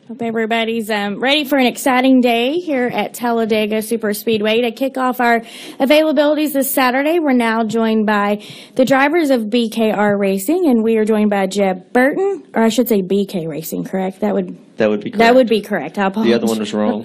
Hope everybody's ready for an exciting day here at Talladega Super Speedway. To kick off our availabilities this Saturday, we're now joined by the drivers of BKR Racing, and we are joined by Jeb Burton, or I should say BK Racing, correct? That would be correct. That would be correct. I apologize. The other one was wrong.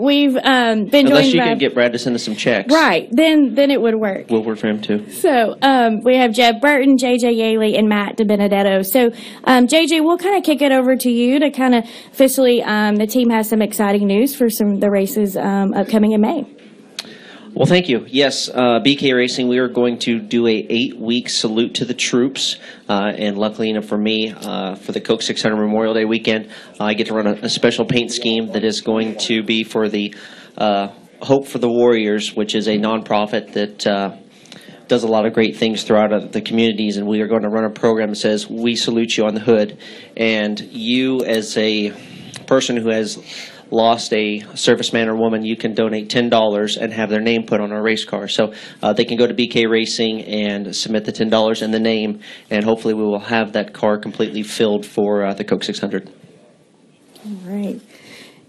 We've been Unless joined you by, can get Brad to send us some checks. right? Then it would work. We'll work for him too. So we have Jeb Burton, JJ Yeley, and Matt Dibenedeto. So JJ, we'll kind of kick it over to you to kind of officially. The team has some exciting news for some of the races upcoming in May. Well, thank you. Yes, BK Racing, we are going to do a 8-week salute to the troops. And luckily enough for me, for the Coke 600 Memorial Day weekend, I get to run a special paint scheme that is going to be for the Hope for the Warriors, which is a nonprofit that does a lot of great things throughout the communities. And we are going to run a program that says, "We salute you" on the hood. And you, as a person who has lost a serviceman or woman, you can donate $10 and have their name put on a race car. So they can go to BK Racing and submit the $10 and the name, and hopefully we will have that car completely filled for the Coke 600. All right.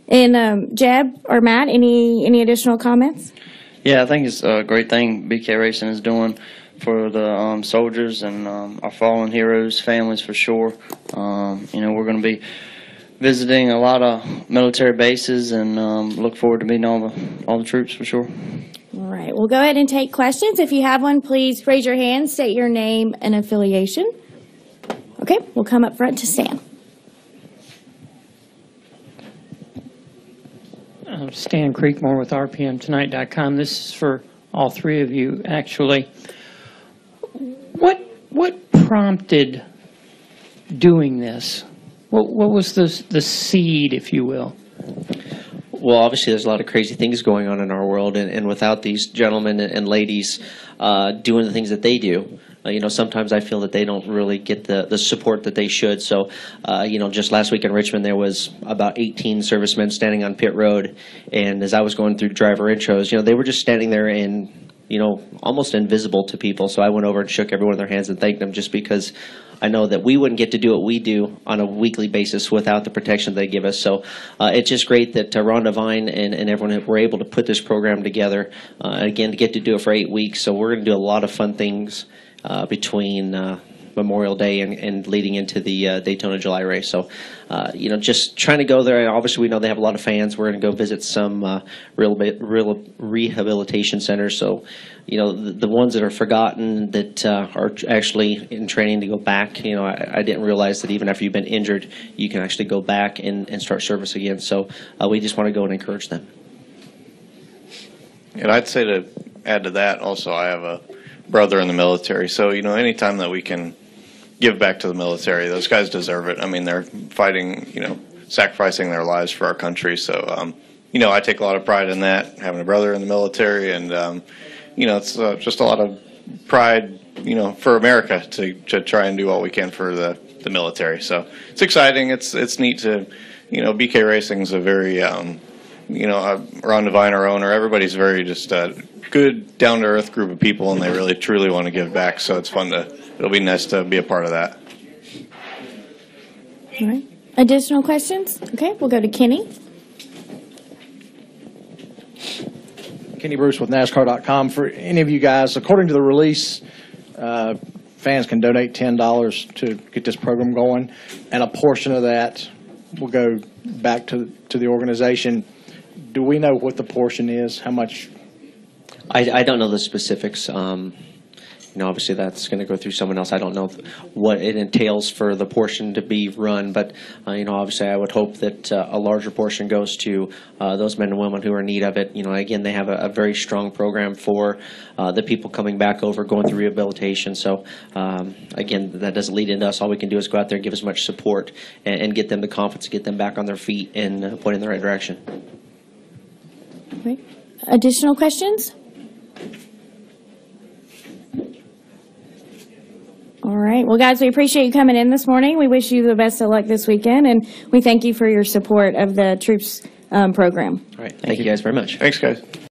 And Jeb or Matt, any additional comments? Yeah, I think it's a great thing BK Racing is doing for the soldiers and our fallen heroes' families for sure. We're going to be visiting a lot of military bases and look forward to meeting all the troops for sure. All right. We'll go ahead and take questions. If you have one, please raise your hand, state your name and affiliation. Okay, we'll come up front to Stan. Stan Creekmore with RPMTonight.com. This is for all three of you, actually. What prompted doing this? What was the seed, if you will? Well, obviously there's a lot of crazy things going on in our world, and without these gentlemen and ladies doing the things that they do, sometimes I feel that they don't really get the support that they should. So, just last week in Richmond, there was about 18 servicemen standing on pit road, and as I was going through driver intros, they were just standing there and, almost invisible to people. So I went over and shook every one of their hands and thanked them, just because I know that we wouldn't get to do what we do on a weekly basis without the protection they give us. So it's just great that Ron Devine and everyone were able to put this program together. Again, to get to do it for 8 weeks. So we're going to do a lot of fun things between Memorial Day and leading into the Daytona July race. So, just trying to go there. And obviously, we know they have a lot of fans. We're going to go visit some real rehabilitation centers. So, the ones that are forgotten that are actually in training to go back. I didn't realize that even after you've been injured, you can actually go back and start service again. So, we just want to go and encourage them. And I'd say, to add to that, also, I have a brother in the military. So, anytime that we can give back to the military, those guys deserve it. I mean, they're fighting, sacrificing their lives for our country. So, I take a lot of pride in that, having a brother in the military. And, it's just a lot of pride, for America to try and do all we can for the military. So it's exciting. It's neat to, BK Racing is a very, Ron Devine, our owner, everybody's very just good, down-to-earth group of people, and they really, truly want to give back. So it's fun it'll be nice to be a part of that. All right. Additional questions? Okay, we'll go to Kenny. Kenny Bruce with NASCAR.com. For any of you guys, according to the release, fans can donate $10 to get this program going, and a portion of that will go back to the organization. Do we know what the portion is? How much? I don't know the specifics. Obviously that's going to go through someone else. I don't know what it entails for the portion to be run, but obviously I would hope that a larger portion goes to those men and women who are in need of it. Again, they have a very strong program for the people coming back over, going through rehabilitation. So again, that doesn't lead into us. All we can do is go out there and give as much support and get them the confidence to get them back on their feet and point in the right direction. Okay. Additional questions? All right. Well, guys, we appreciate you coming in this morning. We wish you the best of luck this weekend, and we thank you for your support of the Troops program. All right. Thank you guys very much. Thanks, guys.